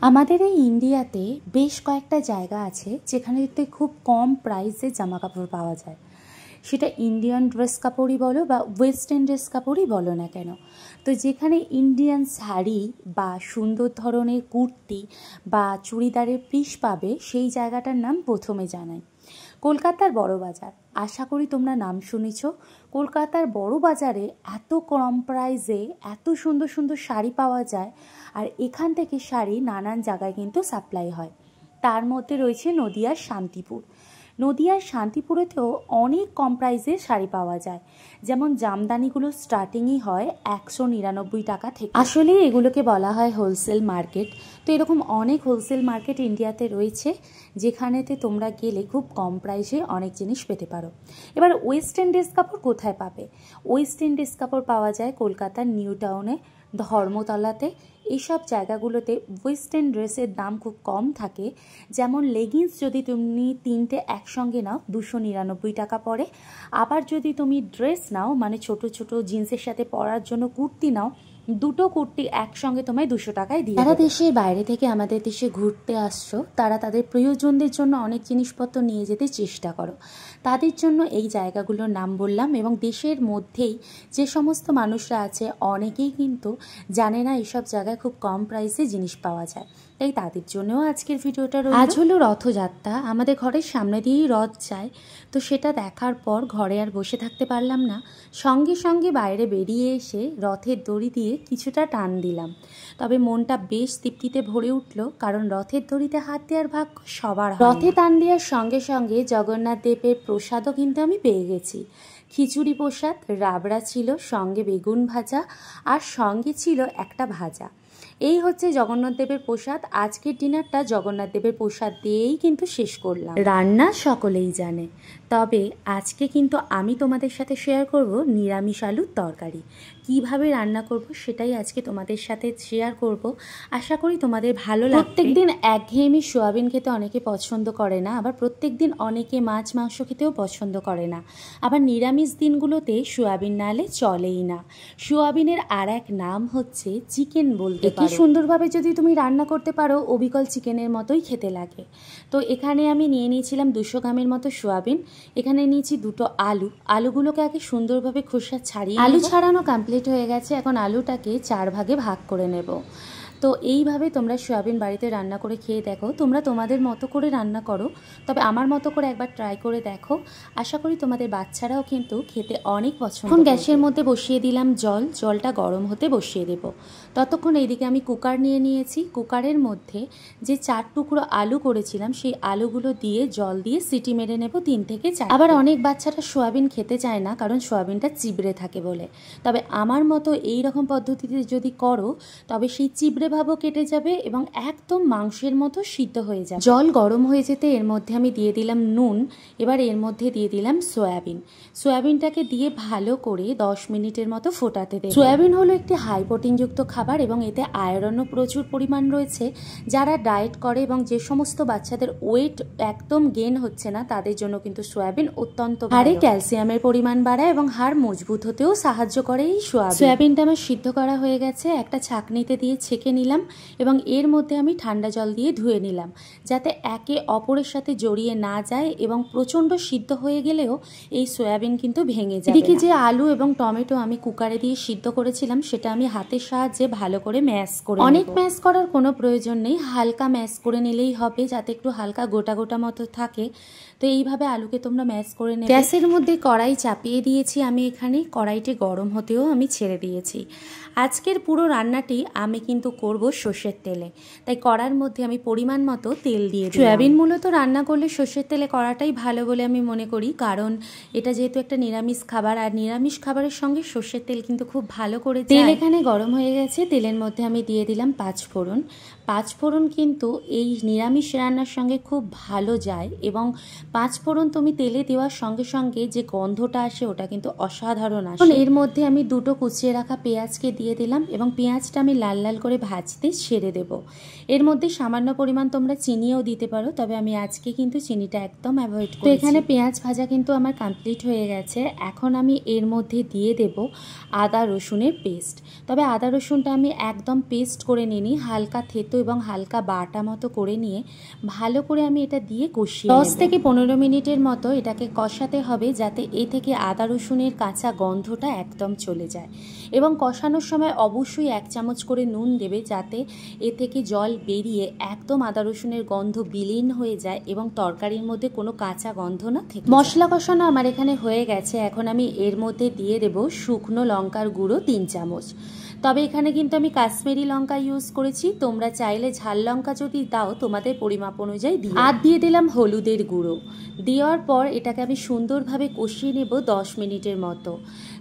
আমাদের এই ইন্ডিয়াতে বেশ কয়েকটা জায়গা আছে যেখানেতে খুব কম প্রাইসে জামা কাপড় পাওয়া যায়। সেটা ইন্ডিয়ান ড্রেস কাপড়ই বলো বা ওয়েস্টার্ন ড্রেস কাপড়ই বলো না কেন। তো যেখানে ইন্ডিয়ান শাড়ি বা সুন্দর ধরনের কুর্তি বা চুড়িদারের পিস পাবে, সেই জায়গাটার নাম প্রথমে জানাই। কলকাতার বড় বাজার। আশা করি তোমরা নাম শুনেছ। কলকাতার বড় বাজারে এত কম প্রাইসে এত সুন্দর সুন্দর শাড়ি পাওয়া যায়, আর এখান থেকে শাড়ি নানান জায়গায় কিন্তু সাপ্লাই হয়। তার মধ্যে রয়েছে নদিয়ার শান্তিপুর। নদিয়ার শান্তিপুরেতেও অনেক কম প্রাইসে শাড়ি পাওয়া যায়। যেমন জামদানিগুলো স্টার্টিংই হয় 199 টাকা থেকে। আসলে এগুলোকে বলা হয় হোলসেল মার্কেট। তো এরকম অনেক হোলসেল মার্কেট ইন্ডিয়াতে রয়েছে, যেখানেতে তোমরা গেলে খুব কম প্রাইসে অনেক জিনিস পেতে পারো। এবার ওয়েস্টার্ন ড্রেস কাপড় কোথায় পাবে? ওয়েস্টার্ন ড্রেস কাপড় পাওয়া যায় কলকাতার নিউ টাউনে, ধর্মতলাতে। এইসব জায়গাগুলোতে ওয়েস্টার্ন ড্রেসের দাম খুব কম থাকে। যেমন লেগিংস যদি তুমি 3টে একসঙ্গে নাও 299 টাকা পড়ে। আবার যদি তুমি ড্রেস নাও, মানে ছোট ছোট জিন্সের সাথে পরার জন্য কুর্তি নাও, দুটো কুর্তি একসঙ্গে তোমায় 200 টাকায় দিয়ে। যারা দেশের বাইরে থেকে আমাদের দেশে ঘুরতে আসছো, তারা তাদের প্রিয়জনদের জন্য অনেক জিনিসপত্র নিয়ে যেতে চেষ্টা করো। তাদের জন্য এই জায়গাগুলোর নাম বললাম। এবং দেশের মধ্যেই যে সমস্ত মানুষরা আছে, অনেকেই কিন্তু জানে না এইসব জায়গায় খুব কম প্রাইসে জিনিস পাওয়া যায়। তাই তাদের জন্যও আজকের ভিডিওটা রইল। আজ হলো রথযাত্রা, আমাদের ঘরের সামনে দিয়েই রথ যায়। তো সেটা দেখার পর ঘরে আর বসে থাকতে পারলাম না, সঙ্গে সঙ্গে বাইরে বেরিয়ে এসে রথের দড়ি দিয়ে কিছুটা টান দিলাম। তবে মনটা বেশ তৃপ্তিতে ভরে উঠল, কারণ রথের দড়িতে হাত দেওয়ার ভাগ্য সবার হয় না। রথে টান দেওয়ার সঙ্গে সঙ্গে জগন্নাথ দেবের প্রসাদও কিন্তু আমি পেয়ে গেছি। খিচুড়ি প্রসাদ, রাবড়া ছিল, সঙ্গে বেগুন ভাজা, আর সঙ্গে ছিল একটা ভাজা। এই হচ্ছে জগন্নাথ দেবের প্রসাদ। আজকের ডিনারটা জগন্নাথ দেবের প্রসাদ দিয়েই কিন্তু শেষ করলাম। রান্না সকলেই জানে, তবে আজকে কিন্তু আমি তোমাদের সাথে শেয়ার করব নিরামিষ আলুর তরকারি। কিভাবে রান্না করব সেটাই আজকে তোমাদের সাথে শেয়ার করব। আশা করি তোমাদের ভালো লাগবে। প্রত্যেকদিন একঘেয়েমি সোয়াবিন খেতে অনেকে পছন্দ করে না, আবার প্রত্যেকদিন অনেকে মাছ মাংস খেতেও পছন্দ করে না। আবার নিরামিষ দিনগুলোতে সোয়াবিন না হলে চলেই না। সোয়াবিনের আর এক নাম হচ্ছে চিকেন বলতে পারো। সুন্দরভাবে যদি তুমি রান্না করতে পারো, অবিকল চিকেনের মতোই খেতে লাগে। তো এখানে আমি নিয়ে নিয়েছিলাম 200 গ্রামের মতো সোয়াবিন। এখানে নিয়েছি দুটো আলু। আলুগুলোকে আগে সুন্দরভাবে খোসা ছাড়িয়ে, আলু ছাড়ানো কমপ্লিট হয়ে গেছে। এখন আলুটাকে 4 ভাগে ভাগ করে নেব। তো এইভাবে তোমরা সোয়াবিন বাড়িতে রান্না করে খেয়ে দেখো। তোমরা তোমাদের মতো করে রান্না করো, তবে আমার মতো করে একবার ট্রাই করে দেখো। আশা করি তোমাদের বাচ্চারাও কিন্তু খেতে অনেক পছন্দ। এখন গ্যাসের মধ্যে বসিয়ে দিলাম জল। জলটা গরম হতে বসিয়ে দেব। ততক্ষণ এইদিকে আমি কুকার নিয়ে নিয়েছি। কুকারের মধ্যে যে 4 টুকরো আলু করেছিলাম, সেই আলুগুলো দিয়ে জল দিয়ে সিটি মেরে নেব 3 থেকে 4। আবার অনেক বাচ্চারা সোয়াবিন খেতে চায় না, কারণ সোয়াবিনটা চিবড়ে থাকে বলে। তবে আমার মতো এই রকম পদ্ধতিতে যদি করো, তবে সেই চিবড়ে ভাবও কেটে যাবে এবং একদম মাংসের মতো সিদ্ধ হয়ে যাবে। জল গরম হয়ে যেতে এর মধ্যে আমি দিয়ে দিলাম নুন। এবার এর মধ্যে দিয়ে দিলাম সয়াবিন। সয়াবিনটাকে দিয়ে ভালো করে 10 মিনিটের মতো ফোটাতে দেব। সয়াবিন হলো একটি হাই প্রোটিনযুক্ত খাবার এবং এতে আয়রনও প্রচুর পরিমাণ রয়েছে। যারা ডায়েট করে এবং যে সমস্ত বাচ্চাদের ওয়েট একদম গেইন হচ্ছে না, তাদের জন্য কিন্তু সয়াবিন অত্যন্ত ভালো। হাড়ে ক্যালসিয়ামের পরিমাণ বাড়ায় এবং হাড় মজবুত হতেও সাহায্য করে এই সয়াবিন। সয়াবিনটা আমার সিদ্ধ করা হয়ে গেছে। একটা ছাঁকনিতে দিয়ে ছেঁকে নিলাম এবং এর মধ্যে আমি ঠান্ডা জল দিয়ে ধুয়ে নিলাম, যাতে একে অপরের সাথে জড়িয়ে না যায় এবং প্রচণ্ড সিদ্ধ হয়ে গেলেও এই সয়াবিন কিন্তু ভেঙে যায়। এদিকে যে আলু এবং টমেটো আমি কুকারে দিয়ে সিদ্ধ করেছিলাম, সেটা আমি হাতের সাহায্যে ভালো করে ম্যাশ করে, অনেক ম্যাশ করার কোনো প্রয়োজন নেই, হালকা ম্যাশ করে নিলেই হবে, যাতে একটু হালকা গোটা গোটা মতো থাকে। তো এইভাবে আলুকে তোমরা ম্যাশ করে নেবে। গ্যাসের মধ্যে কড়াই চাপিয়ে দিয়েছি আমি। এখানে কড়াইটি গরম হতেও আমি ছেড়ে দিয়েছি। আজকের পুরো রান্নাটি আমি কিন্তু করব সর্ষের তেলে, তাই কড়ার মধ্যে আমি পরিমাণ মতো তেল দিয়ে দিই। সয়াবিন মূলত রান্না করলে সর্ষের তেলে করাটাই ভালো বলে আমি মনে করি, কারণ এটা যেহেতু একটা নিরামিষ খাবার, আর নিরামিষ খাবারের সঙ্গে সর্ষের তেল কিন্তু খুব ভালো করে যায়। তেল এখানে গরম হয়ে গেছে। তেলের মধ্যে আমি দিয়ে দিলাম 5 ফোড়ন। 5 ফোড়ন কিন্তু এই নিরামিষ রান্নার সঙ্গে খুব ভালো যায় এবং 5 ফোড়ন তুমি তেলে দেওয়ার সঙ্গে সঙ্গে যে গন্ধটা আসে, ওটা কিন্তু অসাধারণ আসে। এর মধ্যে আমি দুটো কুচিয়ে রাখা পেঁয়াজকে দিয়ে দিলাম এবং পেঁয়াজটা আমি লাল লাল করে ভাজতে ছেড়ে দেব। এর মধ্যে সামান্য পরিমাণ তোমরা চিনিও দিতে পারো, তবে আমি আজকে কিন্তু চিনিটা একদম অ্যাভয়েড করি। তো এখানে পেঁয়াজ ভাজা কিন্তু আমার কমপ্লিট হয়ে গেছে। এখন আমি এর মধ্যে দিয়ে দেব আদা রসুনের পেস্ট। তবে আদা রসুনটা আমি একদম পেস্ট করে নিইনি, হালকা থেতো এবং হালকা বাটা মতো করে নিয়ে ভালো করে আমি এটা দিয়ে কষিয়ে 10 থেকে 15 মিনিটের মতো এটাকে কষাতে হবে, যাতে এ থেকে আদা রসুনের কাঁচা গন্ধটা একদম চলে যায়। এবং কষানোর সময় অবশ্যই 1 চামচ করে নুন দেবে, যাতে এ থেকে জল বেরিয়ে একদম আদা রসুনের গন্ধ বিলীন হয়ে যায় এবং তরকারির মধ্যে কোনো কাঁচা গন্ধ না থেকে। মশলা কষানো আমার এখানে হয়ে গেছে। এখন আমি এর মধ্যে দিয়ে দেব শুকনো লঙ্কার গুঁড়ো 3 চামচ। তবে এখানে কিন্তু আমি কাশ্মীরি লঙ্কা ইউজ করেছি, তোমরা চাইলে ঝাল লঙ্কা যদি দাও তোমাদের পরিমাপ অনুযায়ী দিও। আর দিয়ে দিলাম হলুদের গুঁড়ো। দেওয়ার পর এটাকে আমি সুন্দরভাবে কষিয়ে নেব 10 মিনিটের মতো,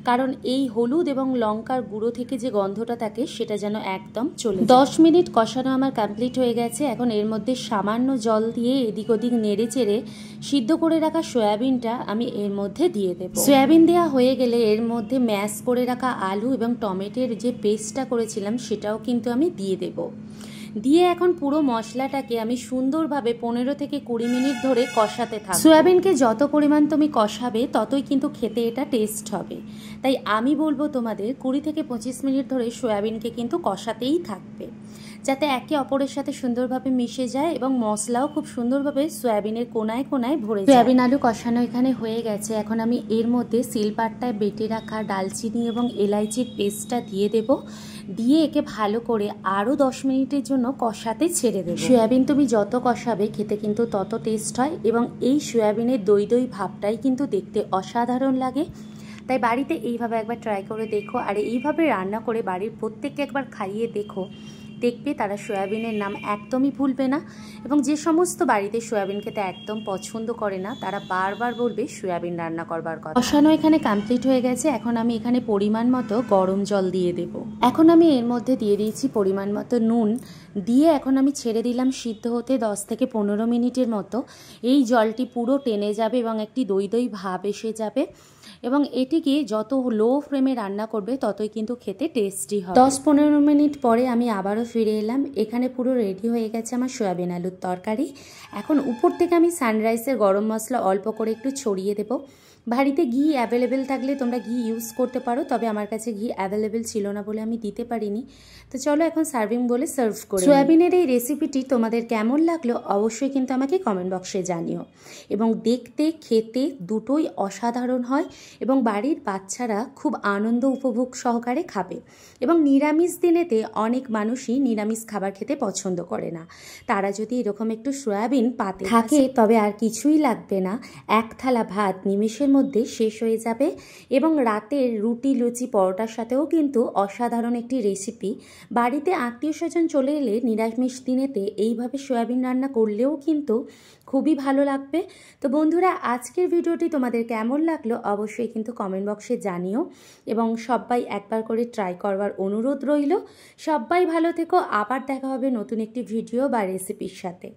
কারণ এই হলুদ এবং লঙ্কার গুঁড়ো থেকে যে গন্ধটা থাকে সেটা যেন একদম চলে যায়। 10 মিনিট কষানো আমার কমপ্লিট হয়ে গেছে। এখন এর মধ্যে সামান্য জল দিয়ে এদিক ওদিক নেড়ে চেড়ে সিদ্ধ করে রাখা সয়াবিনটা আমি এর মধ্যে দিয়ে দেব। সয়াবিন দেওয়া হয়ে গেলে এর মধ্যে ম্যাশ করে রাখা আলু এবং টমেটোর যে পেস্টটা করেছিলাম সেটাও কিন্তু আমি দিয়ে দেব। দিয়ে এখন পুরো মশলাটাকে আমি সুন্দরভাবে 15 থেকে 20 মিনিট ধরে কষাতে থাকবো। সয়াবিনকে যত পরিমাণ তুমি কষাবে ততই কিন্তু খেতে এটা টেস্ট হবে। তাই আমি বলবো তোমাদের 20 থেকে 25 মিনিট ধরে সয়াবিনকে কিন্তু কষাতেই থাকবে, যাতে একে অপরের সাথে সুন্দরভাবে মিশে যায় এবং মশলাও খুব সুন্দরভাবে সয়াবিনের কোনায় কোনায় ভরে যায়। সয়াবিন আলু কষানো এখানে হয়ে গেছে। এখন আমি এর মধ্যে শিলপাটায় বেটে রাখা ডালচিনি এবং এলাইচির পেস্টটা দিয়ে দেব। দিয়ে একে ভালো করে আরও 10 মিনিটের জন্য কষাতে ছেড়ে দেব। সয়াবিন তুমি যত কষাবে খেতে কিন্তু তত টেস্ট হয় এবং এই সয়াবিনের দই দই ভাবটাই কিন্তু দেখতে অসাধারণ লাগে। তাই বাড়িতে এইভাবে একবার ট্রাই করে দেখো, আর এইভাবে রান্না করে বাড়ির প্রত্যেককে একবার খাইয়ে দেখো, দেখবে তারা সয়াবিনের নাম একদমই ভুলবে না। এবং যে সমস্ত বাড়িতে সয়াবিন খেতে একদম পছন্দ করে না তারা বারবার বলবে সয়াবিন রান্না করবার কথা। কষানো এখানে কমপ্লিট হয়ে গেছে। এখন আমি এখানে পরিমাণ মতো গরম জল দিয়ে দেব। এখন আমি এর মধ্যে দিয়ে দিয়েছি পরিমাণ মতো নুন। দিয়ে এখন আমি ছেড়ে দিলাম সিদ্ধ হতে 10 থেকে 15 মিনিটের মতো। এই জলটি পুরো টেনে যাবে এবং একটি দই দই ভাব এসে যাবে এবং এটিকে যত লো ফ্লেমে রান্না করবে ততই কিন্তু খেতে টেস্টি হবে। 10-15 মিনিট পরে আমি আবারও ফিরে এলাম। এখানে পুরো রেডি হয়ে গেছে আমার সয়াবিন আলুর তরকারি। এখন উপর থেকে আমি সানরাইসের গরম মশলা অল্প করে একটু ছড়িয়ে দেব। বাড়িতে ঘি অ্যাভেলেবেল থাকলে তোমরা ঘি ইউজ করতে পারো, তবে আমার কাছে ঘি অ্যাভেলেবেল ছিল না বলে আমি দিতে পারিনি। তো চলো এখন সার্ভিং বলে সার্ভ করি। সয়াবিনের এই রেসিপিটি তোমাদের কেমন লাগলো অবশ্যই কিন্তু আমাকে কমেন্ট বক্সে জানিও। এবং দেখতে খেতে দুটোই অসাধারণ হয় এবং বাড়ির বাচ্চারা খুব আনন্দ উপভোগ সহকারে খাবে। এবং নিরামিষ দিনেতে অনেক মানুষই নিরামিষ খাবার খেতে পছন্দ করে না, তারা যদি এরকম একটু সয়াবিন পাতে থাকে তবে আর কিছুই লাগবে না, এক থালা ভাত নিমেষের মধ্যে শেষ হয়ে যাবে। এবং রাতের রুটি লুচি পরোটার সাথেও কিন্তু অসাধারণ একটি রেসিপি। বাড়িতে আত্মীয় স্বজন চলে এলে নিরামিষ দিনেতে এইভাবে সয়াবিন রান্না করলেও কিন্তু খুবই ভালো লাগবে। তো বন্ধুরা, আজকের ভিডিওটি তোমাদের কেমন লাগলো অবশ্যই কিন্তু কমেন্ট বক্সে জানিও এবং সবাই একবার করে ট্রাই করবার অনুরোধ রইল। সবাই ভালো থেকো, আবার দেখা হবে নতুন একটি ভিডিও বা রেসিপির সাথে।